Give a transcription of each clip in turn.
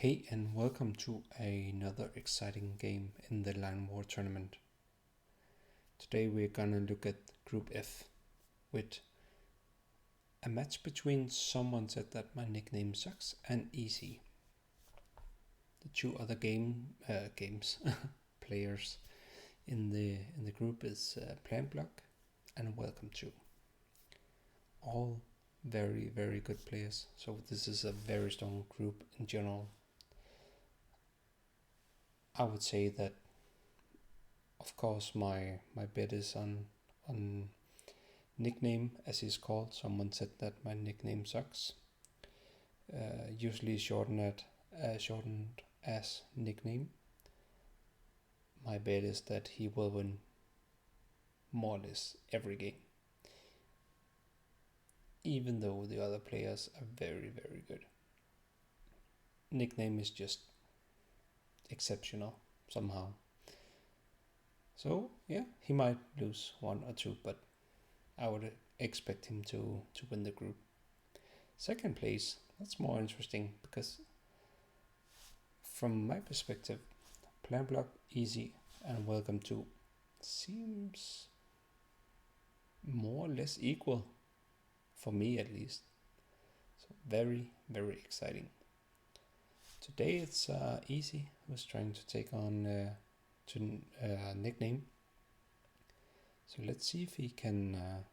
Hey, and welcome to another exciting game in the Line War tournament. Today we're gonna look at Group F with a match between Someone Said That My Nickname Sucks and Easy. The two other games players in the group is Plant Block and Welcome To. All very good players. So this is a very strong group in general. I would say that, of course, my bet is on Nickname, as he's called. Someone said that my nickname sucks. Usually shortened as Nickname. My bet is that he will win more or less every game, even though the other players are very good. Nickname is just exceptional somehow. So yeah, he might lose one or two, but I would expect him to win the group. Second place, that's more interesting because from my perspective, Plant Block, Easy and Welcome To seems more or less equal, for me at least. So very exciting. Today it's Easy who's trying to take on Nickname. So let's see if he can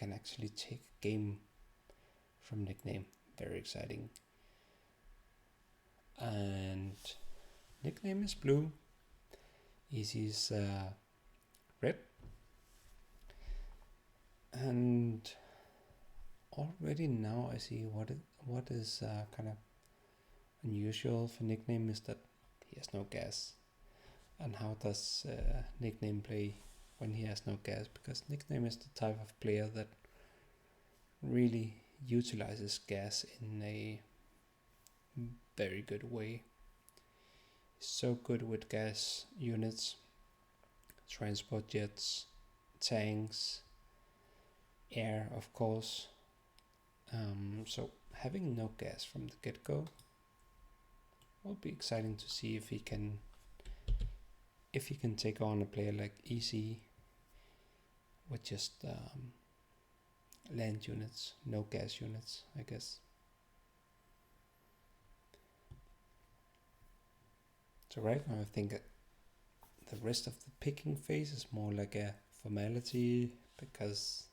actually take a game from Nickname. Very exciting. And Nickname is blue. Easy's red. And already now I see what is kind of unusual for Nickname is that he has no gas. And how does Nickname play when he has no gas? Because Nickname is the type of player that really utilizes gas in a very good way. He's so good with gas units, transport jets, tanks, air, of course. So having no gas from the get-go will be exciting to see if he can take on a player like Easy with just land units, no gas units, I guess. So right now I think the rest of the picking phase is more like a formality because,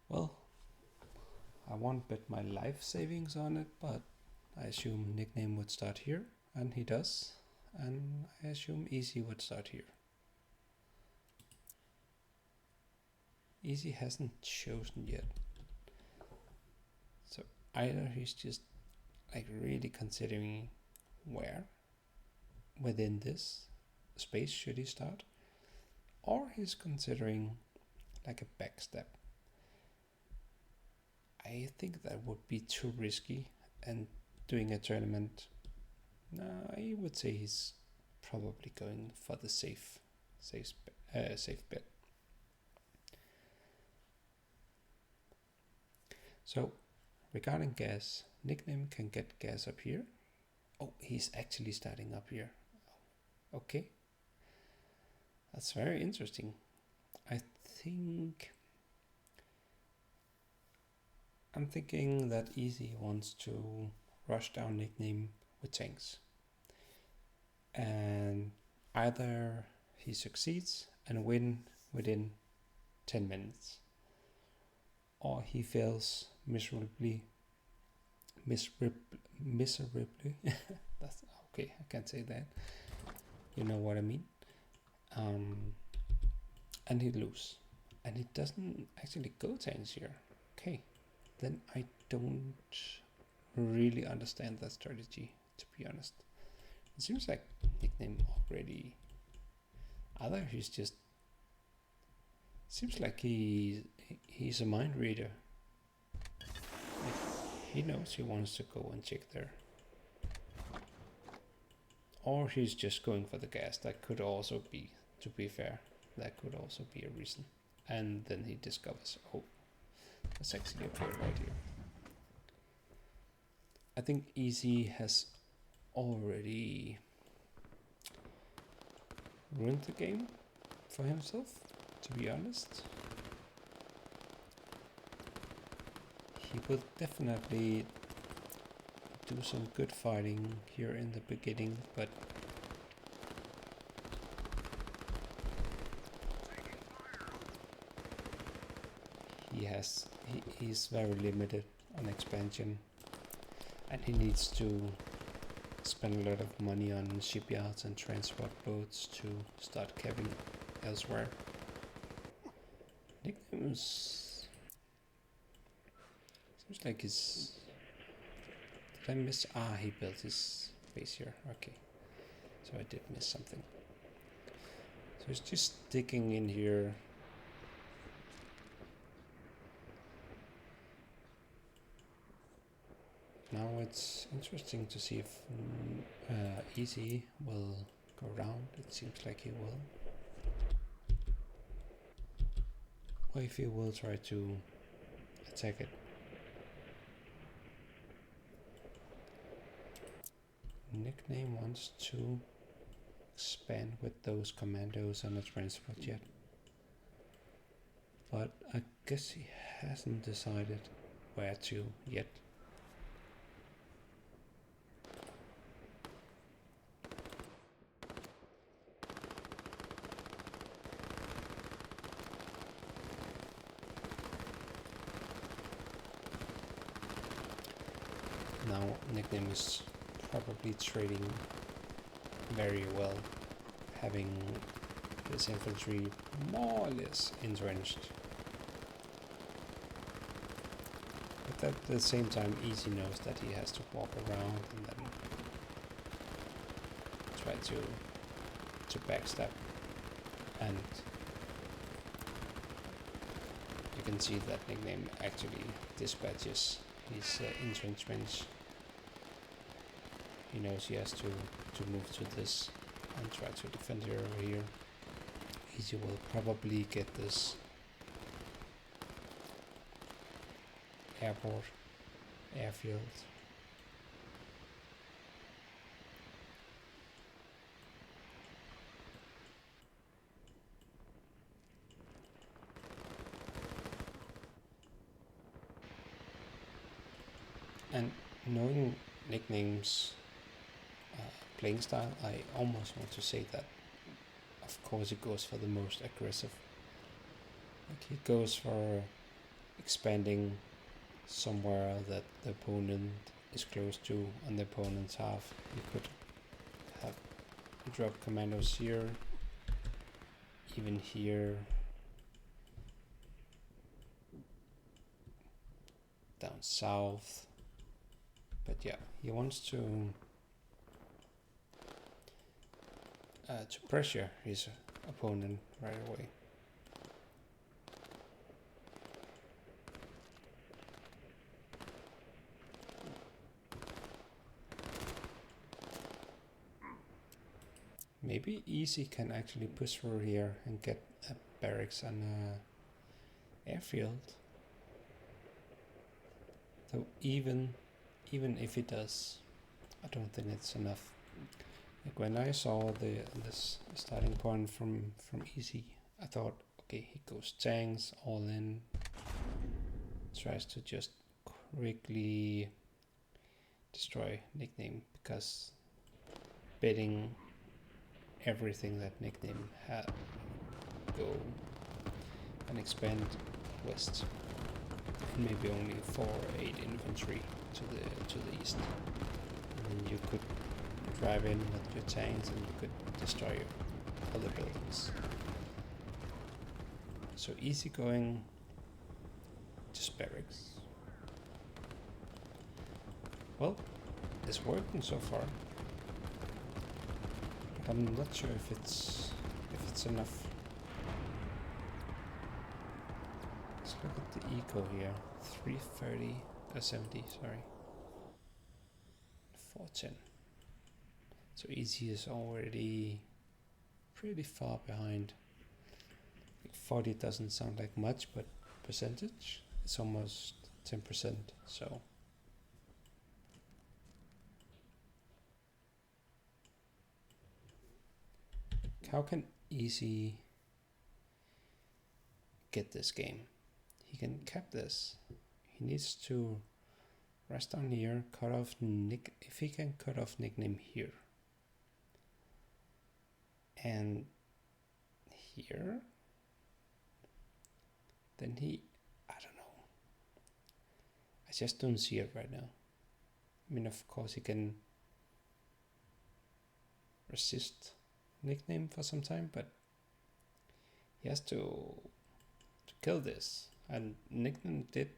well, I won't bet my life savings on it, but I assume Nickname would start here, and he does, and I assume Easy would start here. Easy hasn't chosen yet, so either he's just like really considering where within this space should he start, or he's considering like a backstep. I think that would be too risky, and doing a tournament, I would say he's probably going for the safe bet. So regarding gas, Nickname can get gas up here. Oh, he's actually starting up here. Okay, that's very interesting. I'm thinking that Easy wants to rush down Nickname with tanks, and either he succeeds and win within 10 minutes, or he fails miserably. That's okay, I can't say that. You know what I mean. And he lose, and he doesn't actually go tanks here. Okay, then I don't really understand that strategy, to be honest. It seems like Nickname already, either he's just, seems like he's a mind reader. Like, he knows he wants to go and check there, or he's just going for the gas. That could also be, to be fair, that could also be a reason. And then he discovers, oh, there's actually a player right here. I think Easy has already ruined the game for himself, to be honest. He will definitely do some good fighting here in the beginning, but he's very limited on expansion, and he needs to spend a lot of money on shipyards and transport boats to start capping elsewhere. Nicknames seems like he's. Did I miss? Ah, he built his base here. Okay, so I did miss something. So he's just sticking in here. Now it's interesting to see if Easy will go round. It seems like he will. Or if he will try to attack it. Nickname wants to expand with those commandos and a transport jet. But I guess he hasn't decided where to yet. Now Nickname is probably trading very well, having his infantry more or less entrenched. But at the same time, Easy knows that he has to walk around and then try to backstab, and you can see that Nickname actually dispatches his entrenchments. He knows he has to move to this and try to defend it over here. Easy will probably get this airfield. And knowing Nickname's playing style, I almost want to say that of course he goes for the most aggressive. Like he goes for expanding somewhere that the opponent is close to on the opponent's half. You could have drop commandos here, even here, down south. But yeah, he wants to pressure his opponent right away. Maybe Easy can actually push through here and get a barracks and a airfield. Though even if he does, I don't think it's enough. Like when I saw this starting point from Easy, I thought, okay, he goes tanks all in, tries to just quickly destroy Nickname, because betting everything that Nickname had go and expand west, and maybe only 4 or 8 infantry to the east, and then you could drive in with your tanks and you could destroy other buildings. So Easy going just barracks. Well, it's working so far. But I'm not sure if it's enough. Let's look at the eco here. 330, 70, sorry. 410. So Easy is already pretty far behind. 40 doesn't sound like much, but percentage, it's almost 10%. So how can Easy get this game? He can cap this. He needs to rest down here, cut off Nick. If he can cut off nickname here and here, then I don't know. I just don't see it right now. I mean, of course, he can resist nickname for some time, but he has to kill this. And nickname did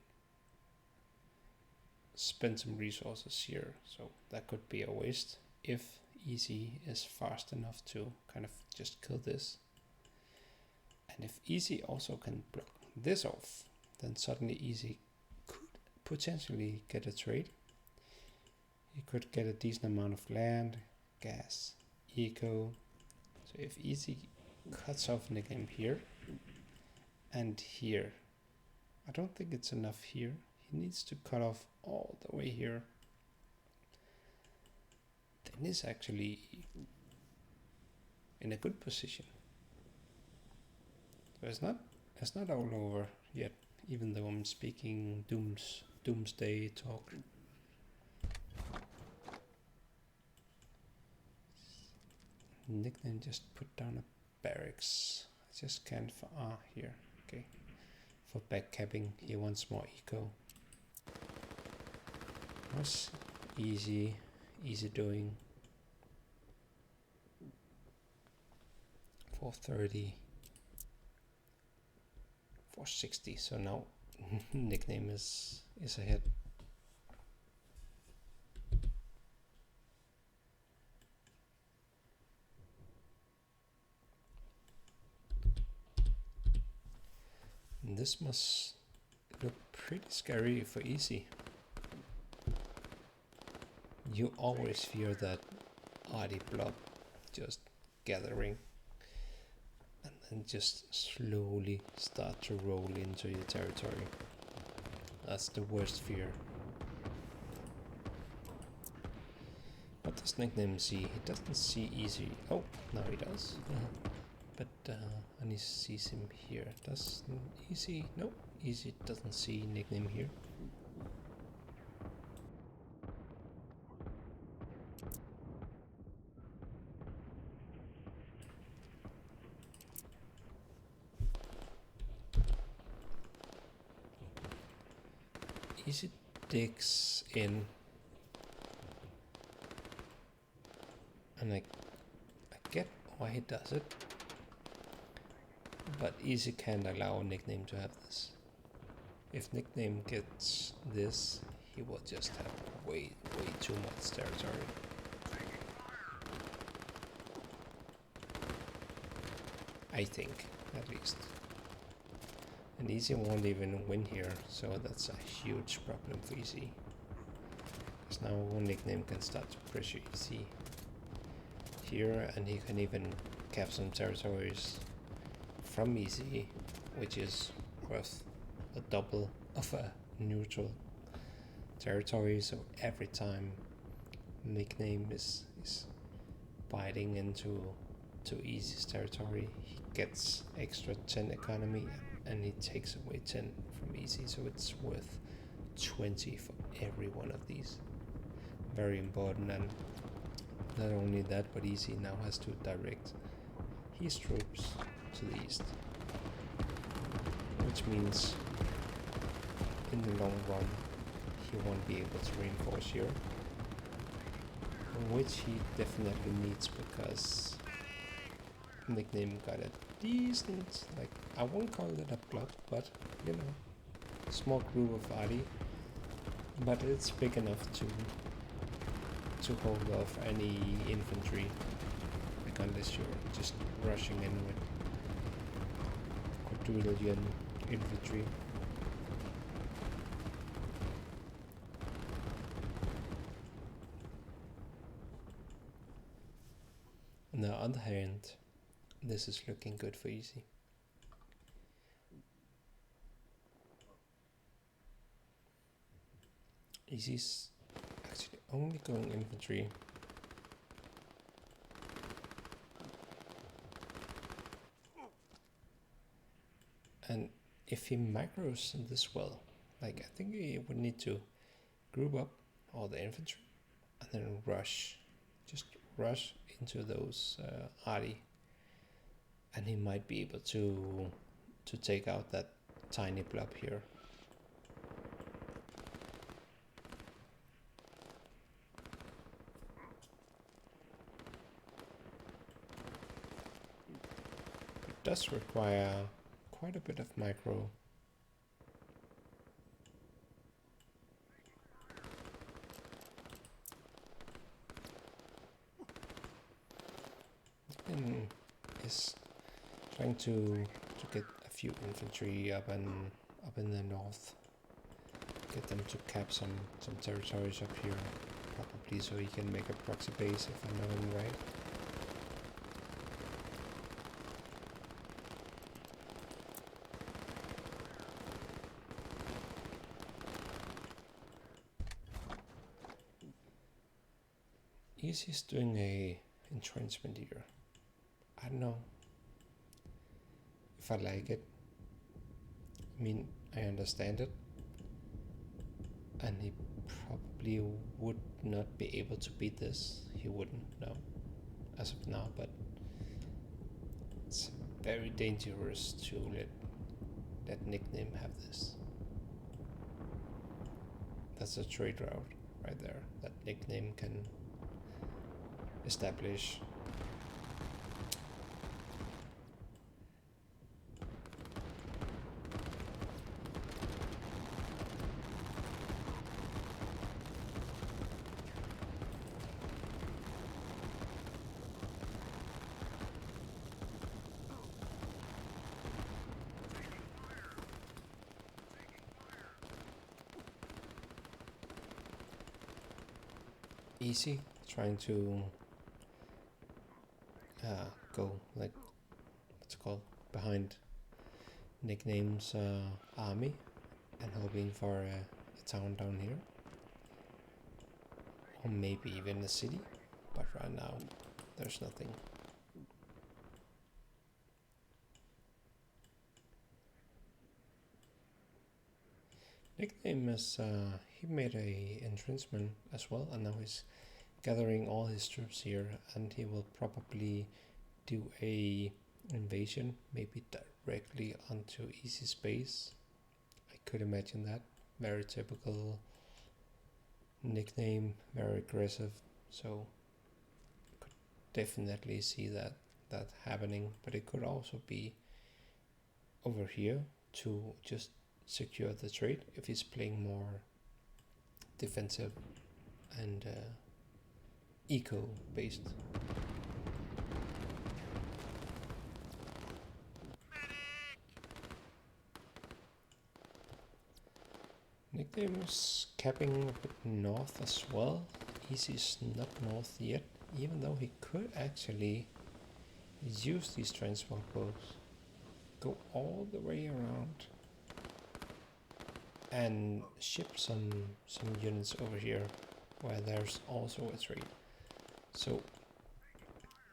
spend some resources here, so that could be a waste if Easy is fast enough to kind of just kill this. And if Easy also can block this off, then suddenly Easy could potentially get a trade. He could get a decent amount of land, gas, eco. So if Easy cuts off nickname here and here, I don't think it's enough here. He needs to cut off all the way here. Then he's actually in a good position. So it's not all over yet, even though I'm speaking doomsday talk. Nickname just put down a barracks. I just can't here. Okay. For backcapping, he wants more eco. What's easy doing? 430, 460. So now nickname is ahead. And this must look pretty scary for Easy. You always fear that Artie blob just gathering and then just slowly start to roll into your territory. That's the worst fear. What does nickname see? He doesn't see Easy. Oh, now he does. But and he sees him here. Does Easy? No, Easy doesn't see nickname here. Easy digs in, and I get why he does it, but Easy can't allow nickname to have this. If nickname gets this, he will just have way too much territory. I think, at least. And Easy won't even win here, so that's a huge problem for Easy. Because now nickname can start to pressure Easy here, and he can even cap some territories from Easy, which is worth the double of a neutral territory. So every time nickname is biting into Easy's territory, he gets extra 10 economy, and he takes away 10 from Easy, so it's worth 20 for every one of these. Very important. And not only that, but Easy now has to direct his troops to the east, which means in the long run he won't be able to reinforce here, which he definitely needs, because nickname got a decent, like, I won't call it a block, but you know, small group of Artie, but it's big enough to hold off any infantry, like, unless you're just rushing in with quadrillion infantry. On the other hand, this is looking good for Easy. Easy's actually only going infantry And if he micros this well, like I think he would need to group up all the infantry and then just rush into those arty, and he might be able to take out that tiny blob here. It does require quite a bit of micro. And is trying to get a few infantry up in the north, get them to cap some territories up here, probably so he can make a proxy base if I know him right. Easy's doing a entrenchment here. I don't know if I like it. I mean, I understand it, and he probably would not be able to beat this. He wouldn't, no, as of now, but it's very dangerous to let Nickname have this. That's a trade route right there that Nickname can establish. Easy trying to go like what's it called behind Nickname's army and hoping for a town down here, or maybe even a city, but right now there's nothing. Nickname is he made a entrenchment as well, and now he's gathering all his troops here, and he will probably do a invasion, maybe directly onto Easy Space. I could imagine that. Very typical Nickname, very aggressive, so could definitely see that happening. But it could also be over here to just secure the trade if he's playing more defensive and eco based. Nickname is capping a bit north as well. Easy's not north yet, even though he could actually use these transport boats, go all the way around and ship some units over here where there's also a trade. So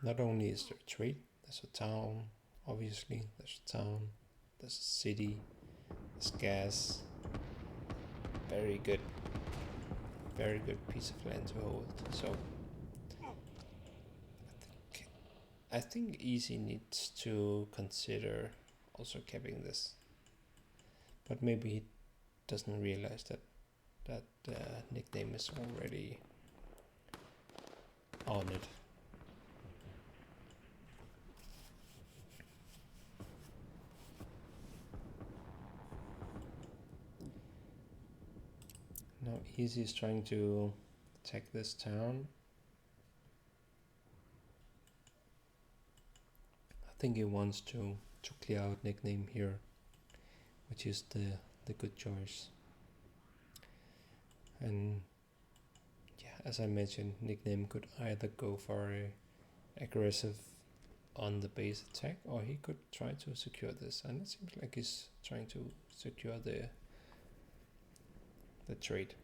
not only is there a trade, there's a town, obviously, there's a town, there's a city, there's gas. Very good piece of land to hold. So I think Easy needs to consider also capping this, but maybe he doesn't realize that Nickname is already on it. Now Easy is trying to attack this town. I think he wants to clear out Nickname here, which is the good choice. And yeah, as I mentioned, Nickname could either go for a aggressive on the base attack, or he could try to secure this, and it seems like he's trying to secure the trade.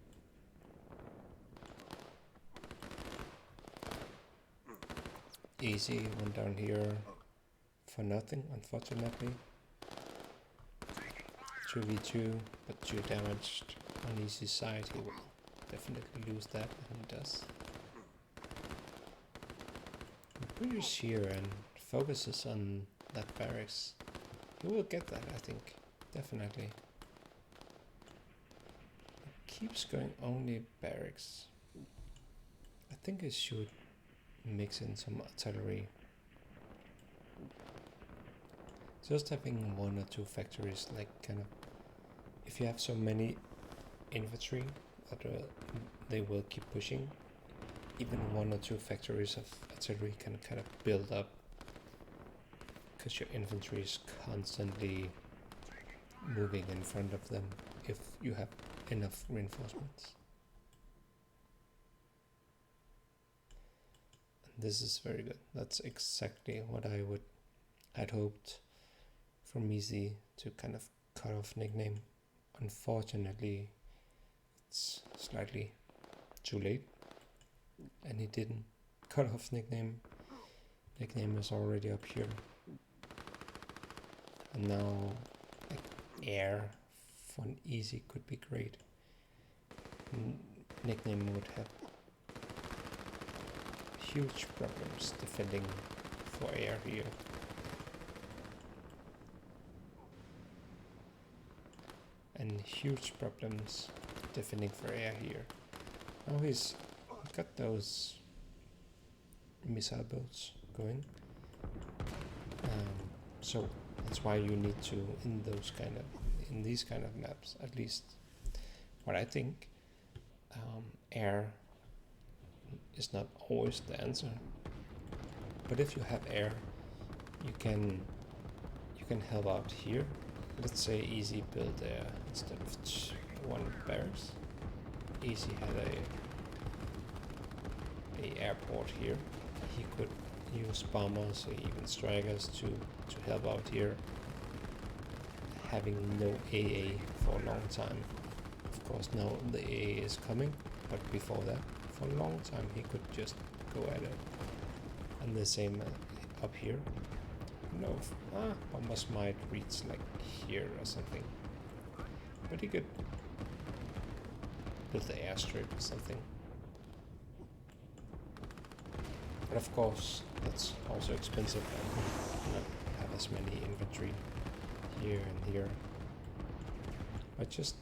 Easy went down here for nothing, unfortunately. 2v2, but 2 damaged on easy side, he will definitely lose that, and he does. British here and focuses on that barracks. He will get that, I think, definitely. He keeps going only barracks. I think I should mix in some artillery. Just having 1 or 2 factories, like kind of, if you have so many infantry, that they will keep pushing. Even 1 or 2 factories of artillery can kind of build up, because your infantry is constantly moving in front of them if you have enough reinforcements. And this is very good. That's exactly what I'd hoped for Misi to kind of cut off Nickname. Unfortunately, it's slightly too late, and he didn't cut off Nickname. Nickname is already up here, and now like air for an easy could be great. Nickname would have huge problems defending for air here. And huge problems defending for air here. Now he's got those missile boats going. So that's why you need to, in these kind of maps, at least what I think, air is not always the answer. But if you have air, you can help out here. Let's say Easy built there instead of 1 barracks. Easy had a airport here. He could use bombers or even strikers to help out here. Having no AA for a long time. Of course now the AA is coming, but before that, for a long time he could just go at it. And the same up here. No, bombers might reach like here or something, but he could build the airstrip or something. But of course, that's also expensive and not have as many infantry here and here. But just,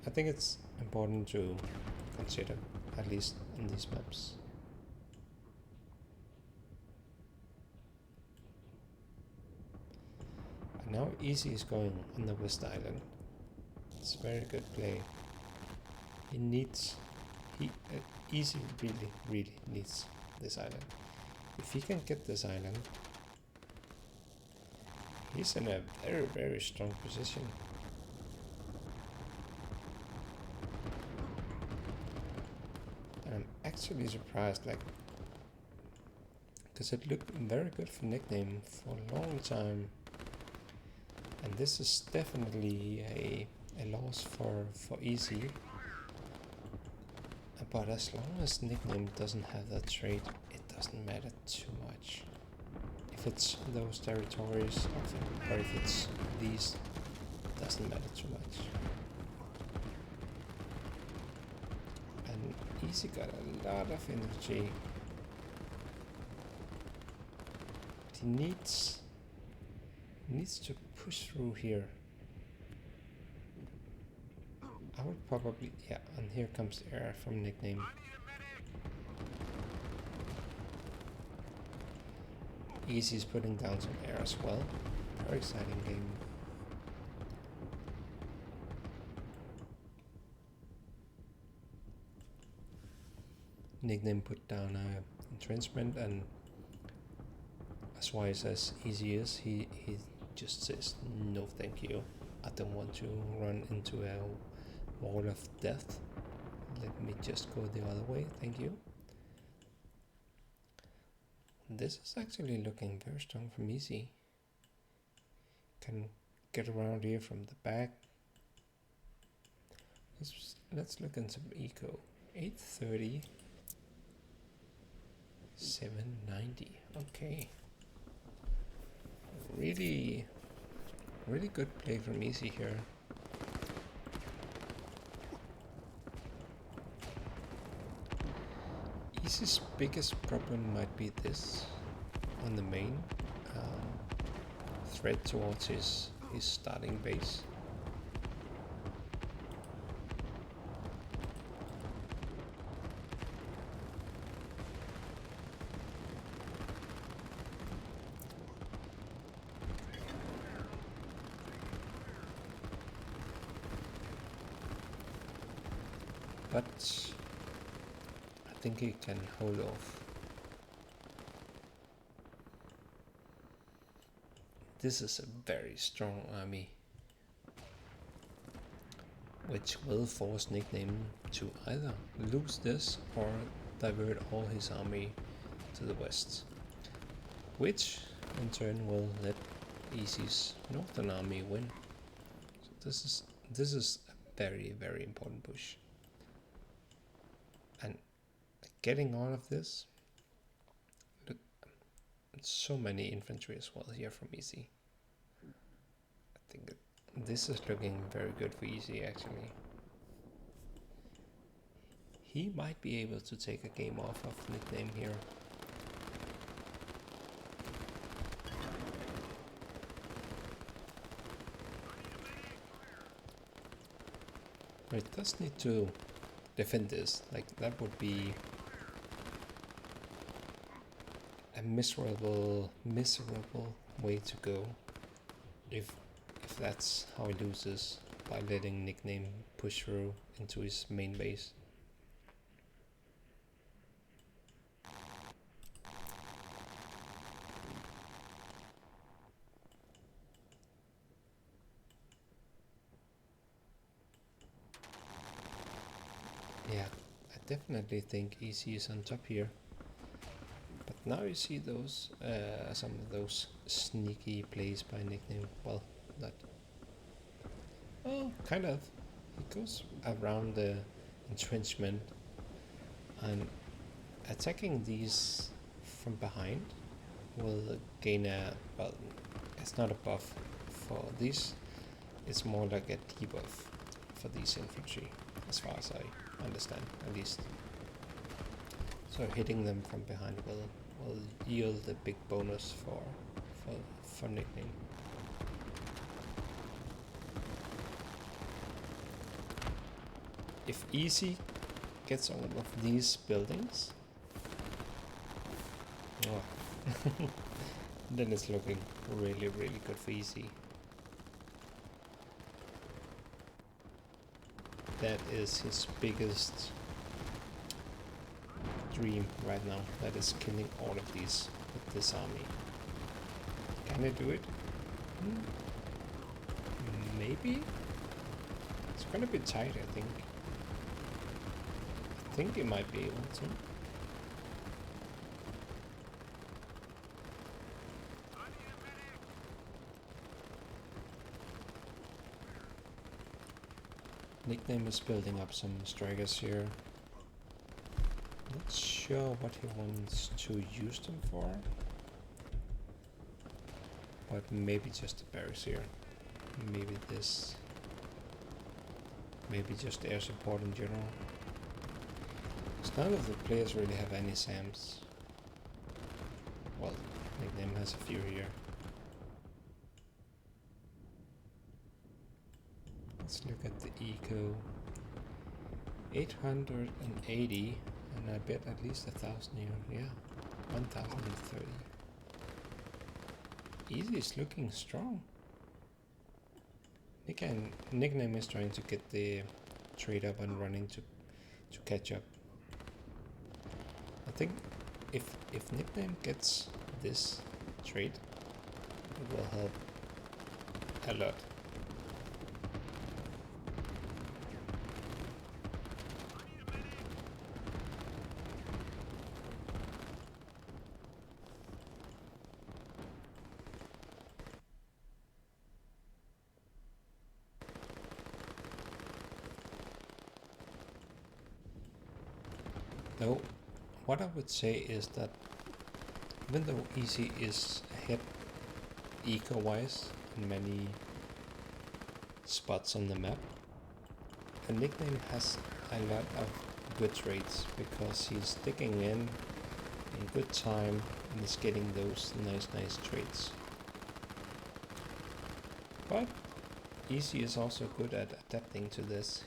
I think it's important to consider, at least in these maps. Now Easy is going on the West Island. It's a very good play. Easy really needs this island. If he can get this island, he's in a very strong position. And I'm actually surprised, like, because it looked very good for Nickname for a long time. And this is definitely a loss for Easy. But as long as Nickname doesn't have that trait, it doesn't matter too much. If it's those territories, or if it's these, it doesn't matter too much. And Easy got a lot of energy. But he needs to push through here. I would probably, yeah, and here comes air from Nickname. Easy's putting down some air as well. Very exciting game. Nickname put down a entrenchment, and as wise as Easy is, he just says no thank you. I don't want to run into a wall of death. Let me just go the other way, thank you. This is actually looking very strong from Easy. Can get around here from the back. Let's look at some eco. 830, 790. Okay. Really good play from Easy here. Easy's biggest problem might be this on the main threat towards his starting base. But I think he can hold off. This is a very strong army, which will force Nickname to either lose this or divert all his army to the west, which in turn will let Easy's northern army win. So this is a very, very important push. And getting all of this, look, so many infantry as well here from Easy. I think this is looking very good for Easy actually. He might be able to take a game off of Nickname here. But it does need to defend this. Like, that would be a miserable way to go if that's how he loses, by letting Nickname push through into his main base. Yeah, I definitely think Easy is on top here. But now you see those some of those sneaky plays by Nickname. Well, not. Oh, kind of. He goes around the entrenchment and attacking these from behind will gain a, well, it's not a buff for these, it's more like a debuff for these infantry, as far as I understand, at least. So hitting them from behind will yield a big bonus for Nickname. If Easy gets all of these buildings, oh, then it's looking really, really good for Easy. That is his biggest dream right now. That is killing all of these with this army. Can I do it? Maybe? It's gonna be tight, I think. I think you might be able to. Nickname is building up some strikers here. Not sure what he wants to use them for, but maybe just the barracks here. Maybe this. Maybe just air support in general. Because none of the players really have any SAMs. Well, Nickname has a few here. Let's look at the eco. 880, and I bet at least 1,000 here. Yeah, 1,030. Easy is looking strong. Nickname is trying to get the trade up and running to catch up. I think if Nickname gets this trade, it will help a lot. Though, what I would say is that even though Easy is ahead eco-wise in many spots on the map, the Nickname has a lot of good trades because he's sticking in good time and is getting those nice trades. But Easy is also good at adapting to this.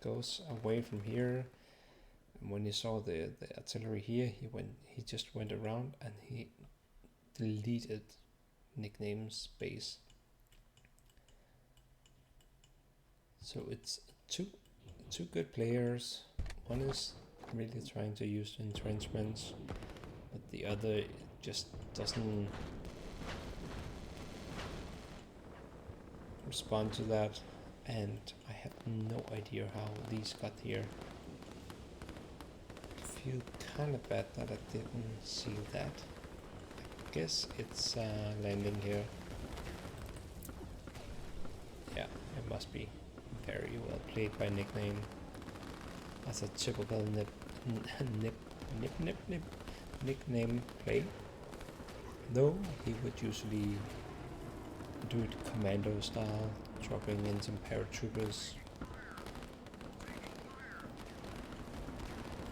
Goes away from here, and when he saw the artillery here, he just went around and he deleted Nickname's base. So it's two good players. One is really trying to use entrenchments, but the other just doesn't respond to that, and I have no idea how these got here. I feel kind of bad that I didn't see that. I guess it's landing here. Yeah, it must be. Very well played by Nickname. That's a typical Nickname play. Though he would usually do it commando style, dropping in some paratroopers.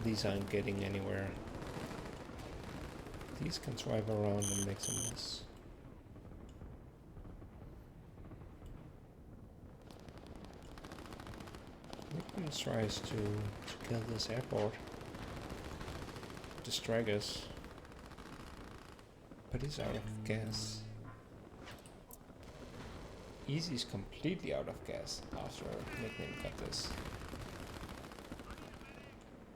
These aren't getting anywhere. These can drive around and make some mess. Nickname tries to kill this airport, distract us, but he's out of gas. Easy's completely out of gas after Nickname got this.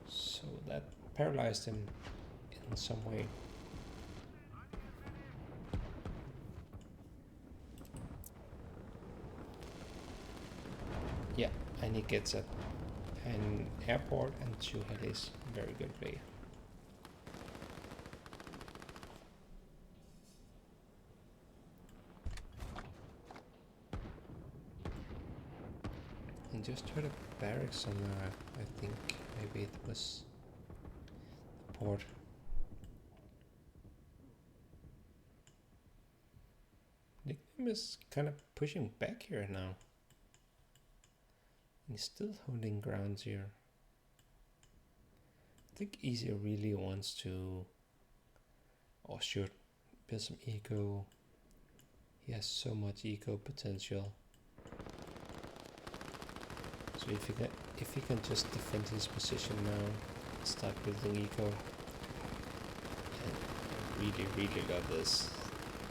So that paralyzed him in some way. Yeah, and he gets an airport and 2 helis. Very good play. I just heard a barracks somewhere. I think maybe it was the port. Nickname is kind of pushing back here now. And he's still holding grounds here. I think Easy really wants to, or should, build some eco. He has so much eco potential. So if he can just defend his position now, start building eco, and really love this.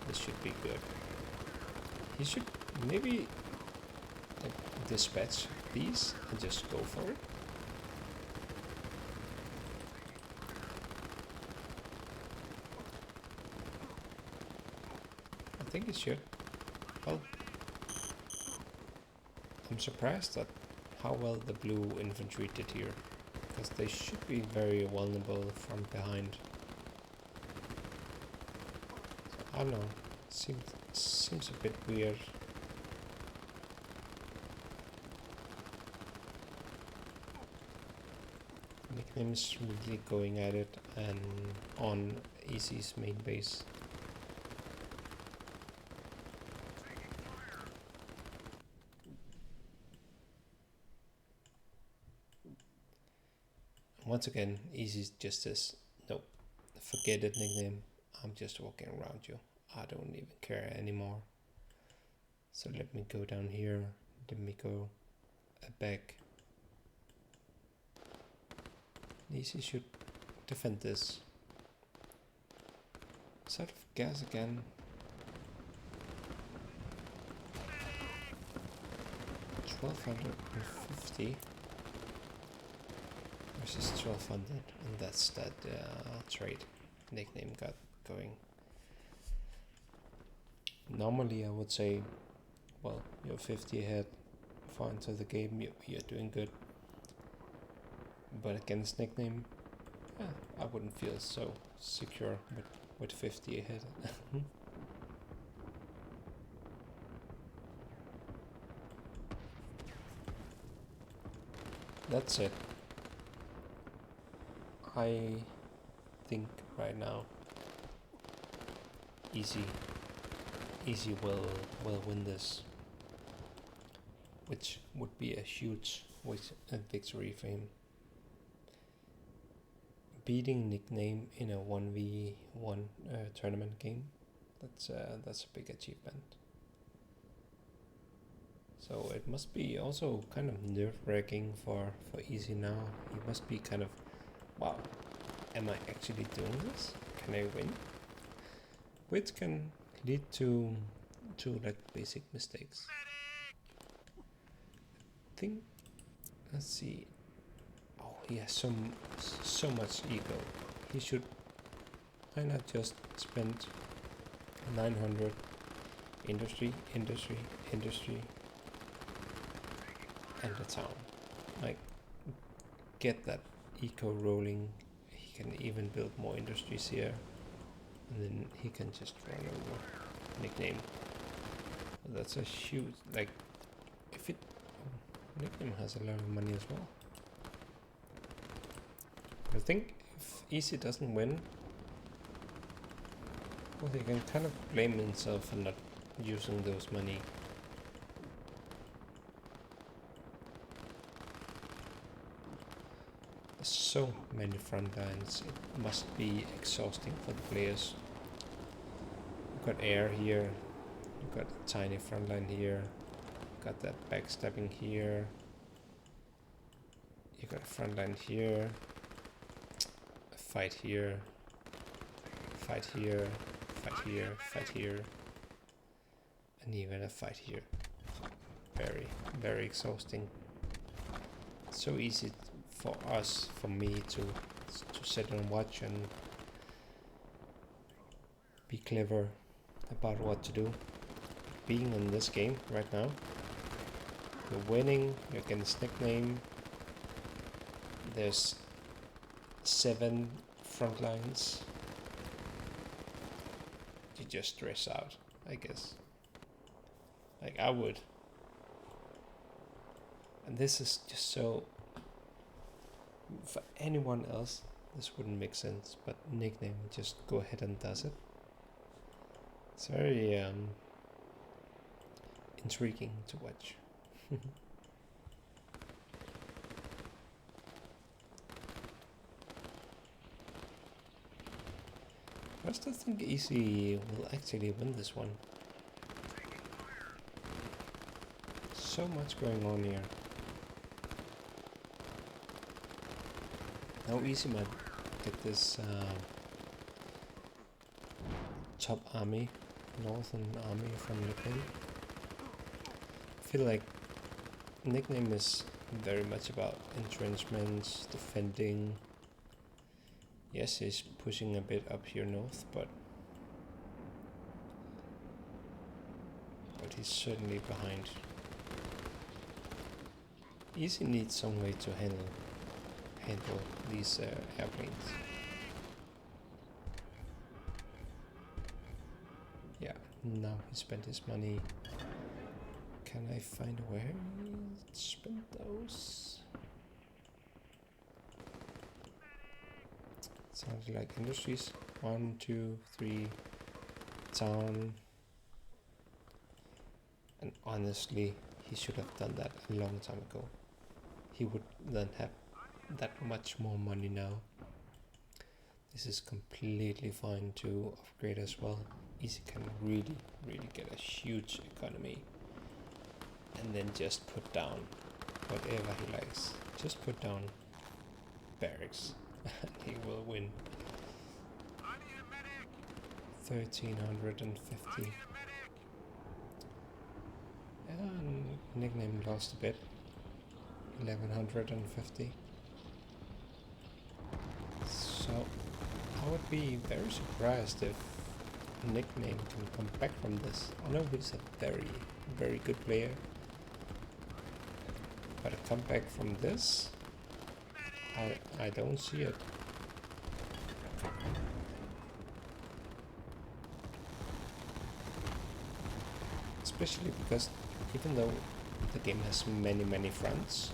This should be good. He should maybe like dispatch these and just go for it. I think he should. Well, I'm surprised at how well the blue infantry did here, because they should be very vulnerable from behind. So, I don't know, seems a bit weird. Nickname's really going at it and on Easy's main base. Once again, Easy's just says, nope, forget it, Nickname. I'm just walking around you. I don't even care anymore. So let me go down here. Let me go back. Easy should defend this. It's out of gas again. $1,250 versus 1,200, and that's that trade Nickname got going. Normally I would say, well, you're 50 ahead, far into the game, you're doing good. But against Nickname, yeah, I wouldn't feel so secure with 50 ahead. That's it. I think right now Easy will win this, which would be a huge victory for him. beating Nickname in a 1v1 tournament game. That's a big achievement. So it must be also kind of nerve-wracking for Easy now. He must be kind of, wow, am I actually doing this? Can I win? Which can lead to like basic mistakes. I think, let's see. Oh, he has so much ego. He should, why not just spend 900 industry, and the town. Like, get that eco rolling. He can even build more industries here, and then he can just run over Nickname. That's a huge, like, if it, Nickname has a lot of money as well. I think if Easy doesn't win, well, he can kind of blame himself for not using those money. There's so many front lines, it must be exhausting for the players. You've got air here, you've got a tiny front line here, got that backstabbing here, you got a front line here, a fight here, fight here, fight here, fight here, and even a fight here. Very, very exhausting. It's so easy for us, for me to sit and watch and be clever about what to do. Being in this game right now, you're winning, you're against Nickname, there's 7 front lines. You just stress out, I guess. Like I would. And this is just so, for anyone else this wouldn't make sense, but Nickname just go ahead and does it. It's very intriguing to watch. I still think Easy will actually win this one. So much going on here. Now Easy might get this top army, northern army from Nickname. I feel like Nickname is very much about entrenchments, defending. Yes, he's pushing a bit up here north, but he's certainly behind. Easy needs some way to handle these airplanes. Yeah, now he spent his money. Can I find where he spent those? Sounds like industries. 1, 2, 3, town. And honestly, he should have done that a long time ago. He would then have that much more money now. This is completely fine to upgrade as well. Easy can really get a huge economy. And then just put down whatever he likes. Just put down barracks and he will win. 1350. And Nickname lost a bit. 1150. So I would be very surprised if Nickname can come back from this. I know he's a very good player, but a comeback from this, I don't see it. Especially because even though the game has many fronts,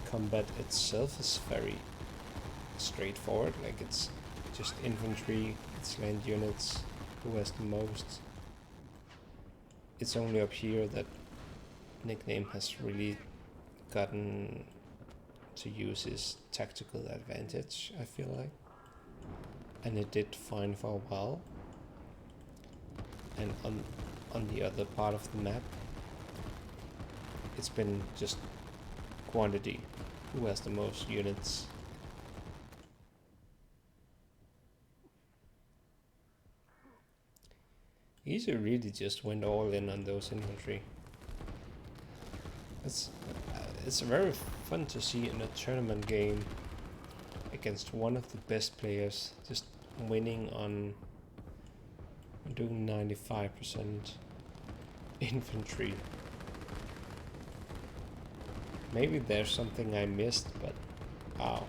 the combat itself is very straightforward. Like it's just infantry, it's land units, who has the most. It's only up here that Nickname has really gotten to use his tactical advantage, I feel like. And it did fine for a while. And on the other part of the map, it's been just quantity. Who has the most units? Easy really just went all in on those infantry. It's very fun to see in a tournament game against one of the best players just winning on doing 95% infantry. Maybe there's something I missed, but wow.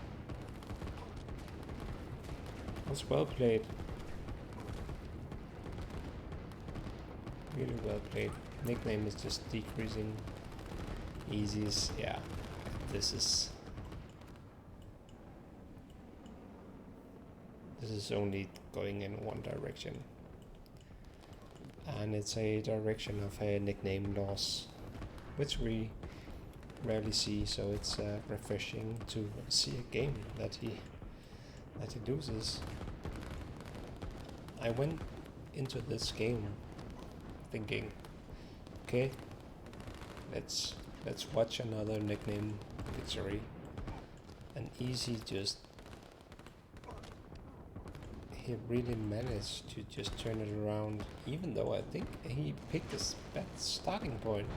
That's well played. Really well played. Nickname is just decreasing. Easies, yeah. This is only going in one direction. And it's a direction of a nickname loss, which we rarely see, so it's refreshing to see a game that he loses. I went into this game thinking, okay, let's watch another nickname victory. And Easy just, he really managed to just turn it around, even though I think he picked a bad starting point.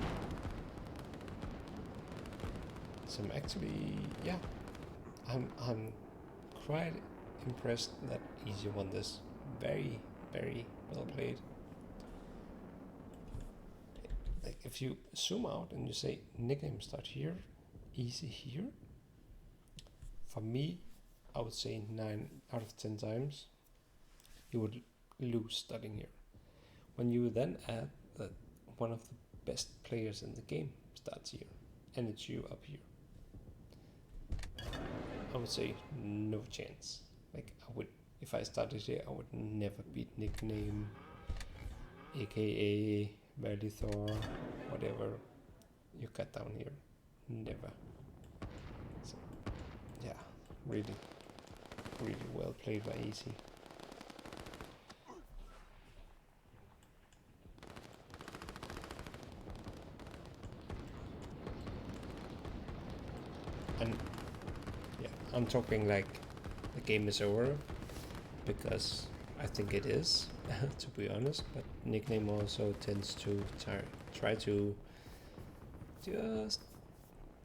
So I'm actually, yeah, I'm quite impressed that Easy won this. Very, very well played. Like if you zoom out and you say nickname start here, Easy here, for me, I would say 9 out of 10 times you would lose starting here. When you then add that one of the best players in the game starts here, and it's you up here, I would say no chance. Like I would, if I started here, I would never beat nickname, aka Valithor, whatever you cut down here. Never. So, yeah, really, really well played by Easy. And yeah, I'm talking like the game is over, because I think it is, to be honest, but nickname also tends to try to just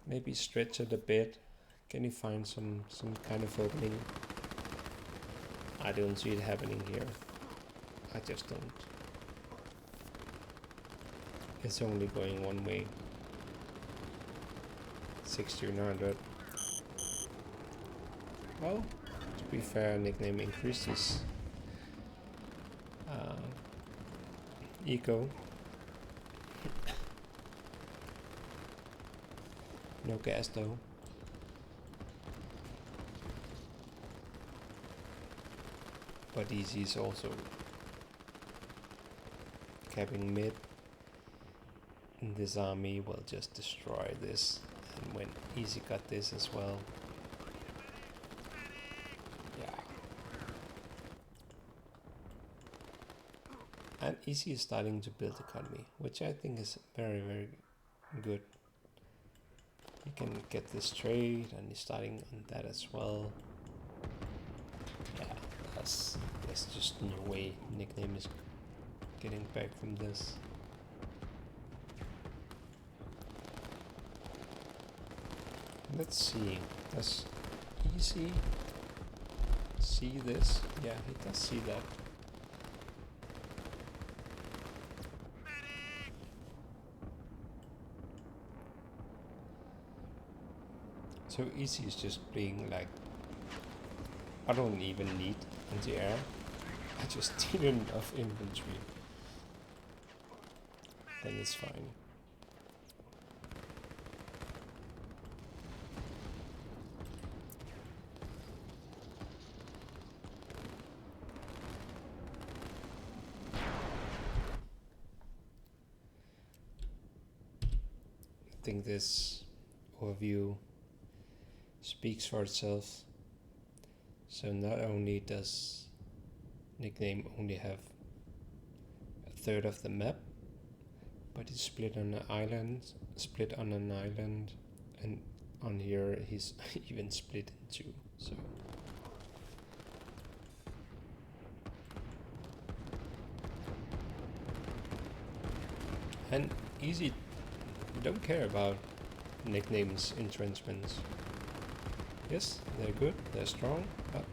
maybe stretch it a bit. Can you find some kind of opening? I don't see it happening here. I just don't. It's only going one way. 1600. Well, to be fair, nickname increased his eco. No gas though. But Easy is also capping mid. And this army will just destroy this. And when Easy got this as well. Yeah. And Easy is starting to build economy, which I think is very, very good. You can get this trade, and he's starting on that as well. Yeah, there's just no way nickname is getting back from this. Let's see, does Easy see this? Yeah, he does see that. So Easy is just being like, I don't even need anti-air, I just need enough infantry. Then it's fine. I think this overview speaks for itself. So not only does nickname only have a third of the map, but he's split on an island, and on here he's even split in two. So and easy don't care about nicknames entrenchments. Yes, they're good, they're strong, but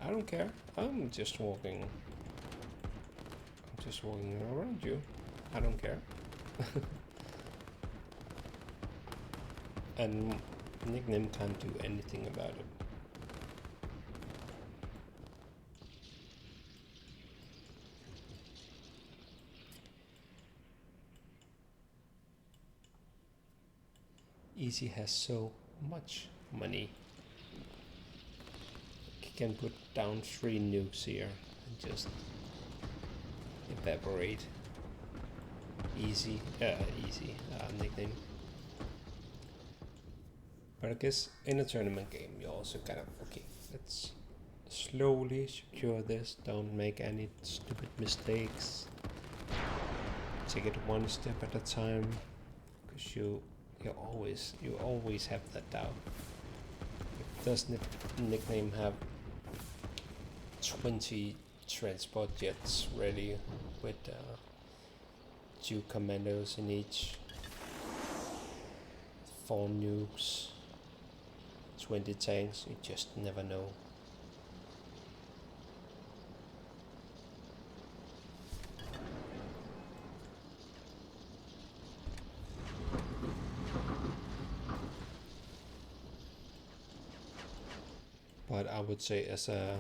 I don't care. I'm just walking around you. I don't care. And nickname can't do anything about it. Easy has so much money. He can put down 3 nukes here and just evaporate. Easy nickname. But I guess in a tournament game you also kind of, okay, let's slowly secure this, don't make any stupid mistakes. Take it one step at a time, because you always have that doubt. Does nickname have 20 transport jets ready with 2 commandos in each, 4 nukes, 20 tanks? You just never know. But I would say as a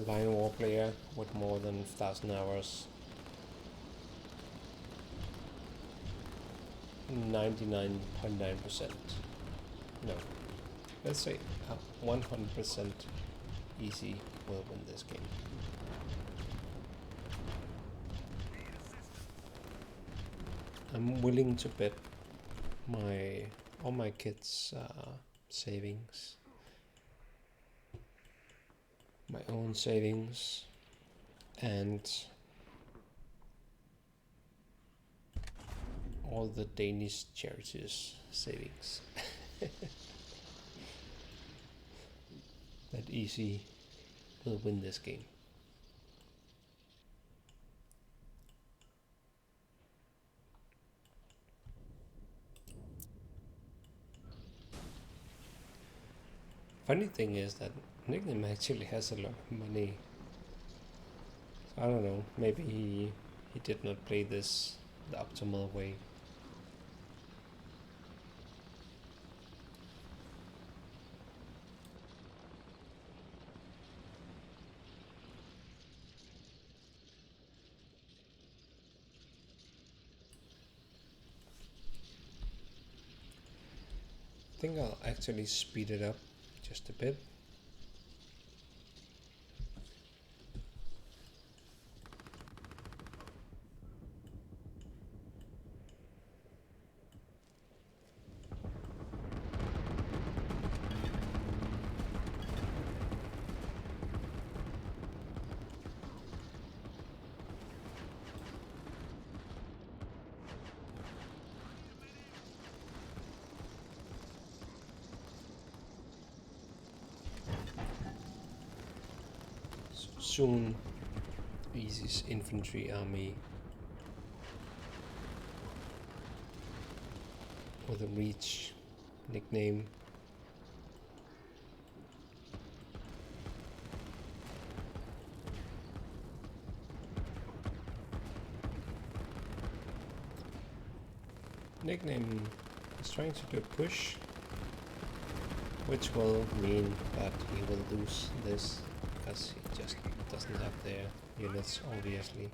line war player with more than 1,000 hours, 99.9%, no, let's say 100% easy will win this game. I'm willing to bet all my kids' savings, my own savings, and all the Danish charities savings that Easy will win this game. Funny thing is that nickname actually has a lot of money. So I don't know, maybe he did not play this the optimal way. I think I'll actually speed it up just a bit. Soon, Easy's infantry army with a reach nickname is trying to do a push, which will mean that he will lose this because he just doesn't have their units, obviously.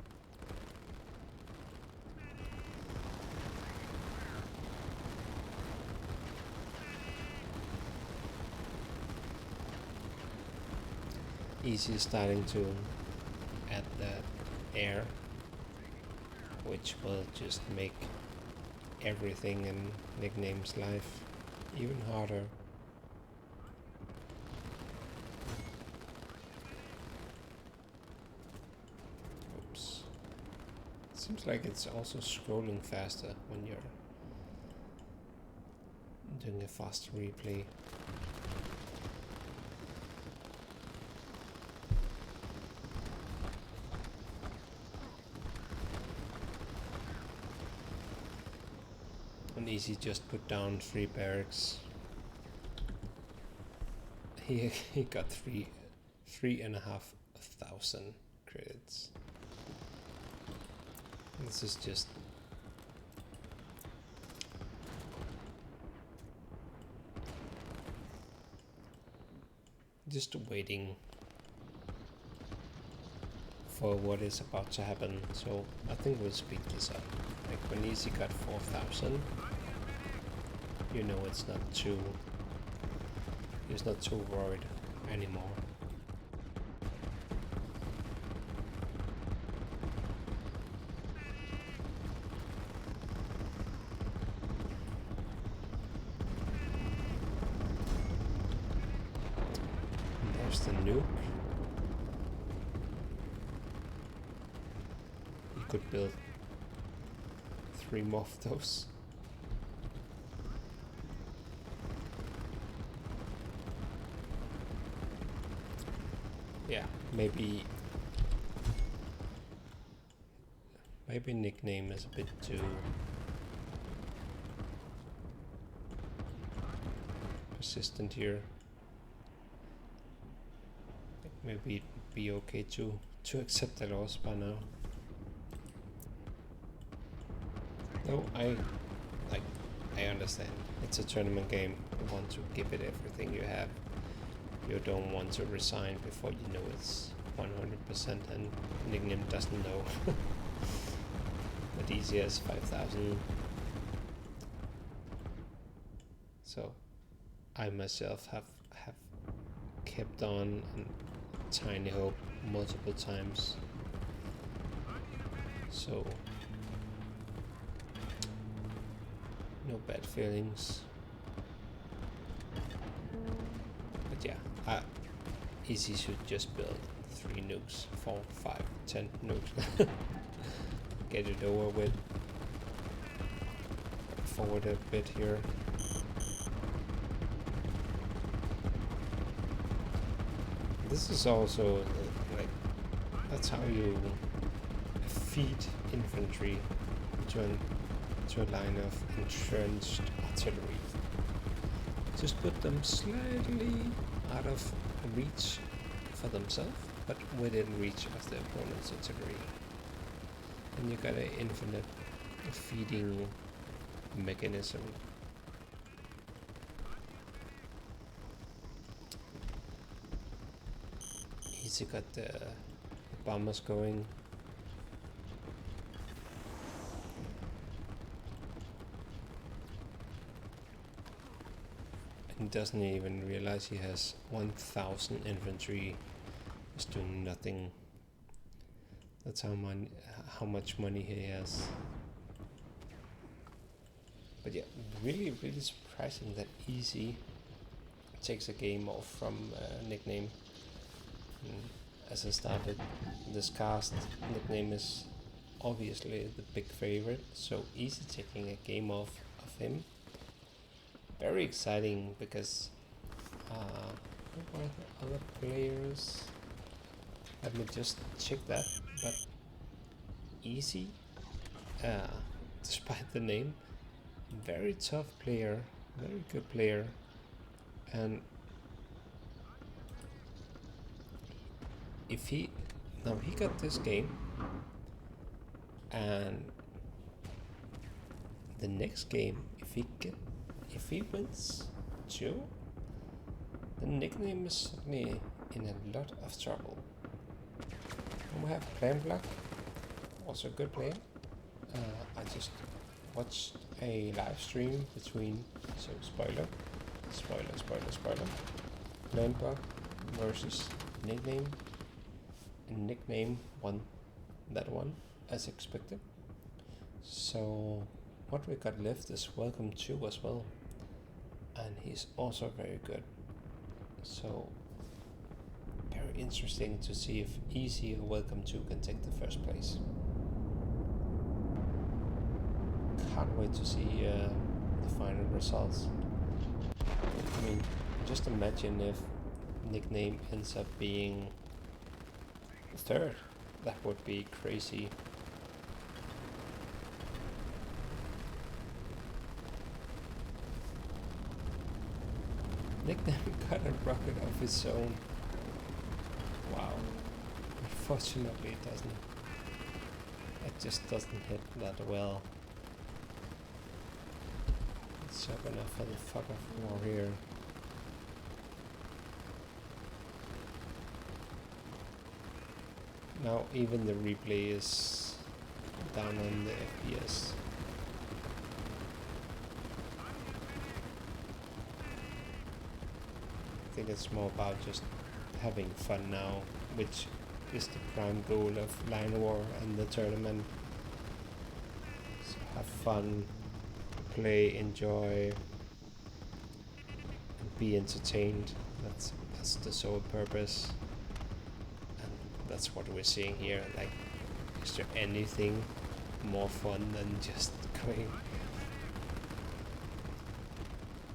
Easy is starting to add the air, which will just make everything in Nickname's life even harder. Oops. Seems like it's also scrolling faster when you're doing a fast replay. And Easy just put down 3 barracks. He got 3,500 credits. This is just waiting for what is about to happen. So I think we'll speed this up. Like when Easy got 4,000, you know he's not too worried anymore. And there's the nuke. You could build 3 more of those. Yeah, maybe Nickname is a bit too persistent here. Maybe it'd be okay to accept the loss by now. Though I understand it's a tournament game. You want to give it everything you have. You don't want to resign before you know it's 100% and Nickname doesn't know. But Easy as 5,000. So I myself have kept on Tiny Hope multiple times. So no bad feelings. But yeah, Easy should just build 3 nukes, 4, 5, 10 nukes. Get it over with. Forward a bit here. This is also like that's how you feed infantry to a line of entrenched artillery. Just put them slightly out of reach for themselves, but within reach of the opponent's artillery. And you got an infinite feeding mechanism. Easy got the bombers going. And doesn't even realize he has 1,000 infantry just doing nothing. That's how much money he has. But yeah, really surprising that Easy takes a game off from Nickname. As I started this cast, Nickname is obviously the big favorite, so Easy taking a game off of him. Very exciting because what were the other players? Let me just check that. But Easy, despite the name, very tough player, very good player, and if he got this game, and the next game, if he wins 2, the Nickname is suddenly in a lot of trouble. And we have Plan Black, also a good player. I just watched a live stream between, so spoiler, Plan Black versus Nickname, and Nickname won that one as expected. So what we got left is Welcome 2 as well, and he's also very good. So very interesting to see if Easy or Welcome 2 can take the first place. Can't wait to see the final results. I mean, just imagine if Nickname ends up being third. That would be crazy. Nickname got a rocket of his own. Wow. Unfortunately it doesn't. It just doesn't hit that well. So I'm gonna for the fuck off more here. Now even the replay is down on the FPS. I think it's more about just having fun now, which is the prime goal of Line War and the tournament. So have fun, play, enjoy, and be entertained. That's the sole purpose, and that's what we're seeing here. Like, is there anything more fun than just going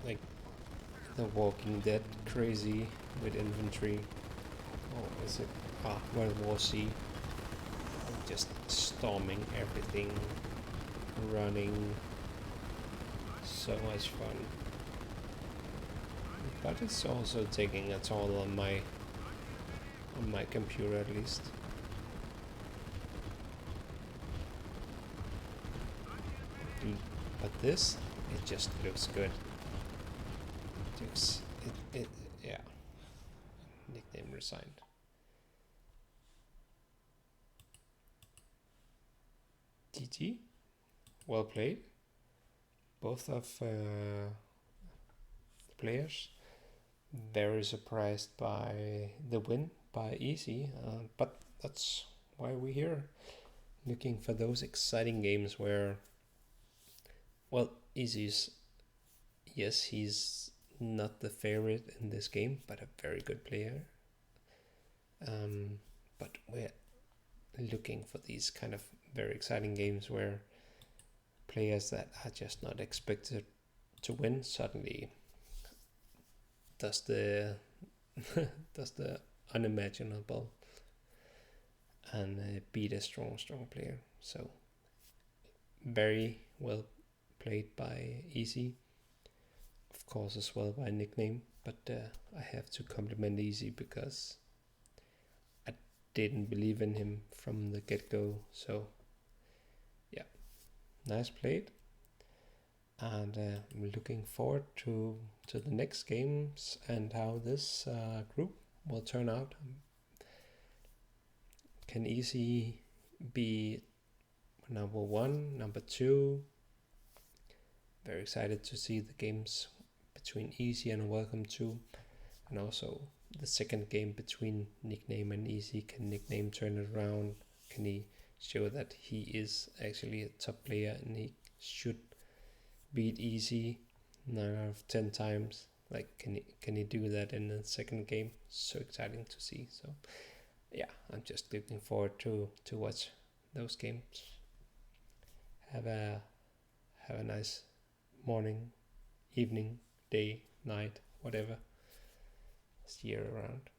like The Walking Dead crazy with infantry? Or is it World War C? Just storming everything, running, so much fun. But it's also taking a toll on my computer at least. But this, it just looks good. Yeah. Nickname resigned. GG. Well played. Both of the players. Very surprised by the win by Easy, but that's why we're here. Looking for those exciting games where, well, Easy's, yes, he's not the favorite in this game, but a very good player. But we're looking for these kind of very exciting games where players that are just not expected to win suddenly does the does the unimaginable and beat a strong player. So very well played by Easy, of course, as well by Nickname, but I have to compliment Easy because I didn't believe in him from the get-go. So yeah, nice played, and I'm looking forward to the next games and how this group will turn out. Can Easy be number 1, number 2? Very excited to see the games between Easy and Welcome 2, and also the second game between Nickname and Easy. Can Nickname turn it around? Can he show that he is actually a top player and he should beat Easy 9 out of 10 times? Like, can he do that in the second game? So exciting to see. So yeah, I'm just looking forward to watch those games. Have a nice morning, evening, day, night, whatever. See you around.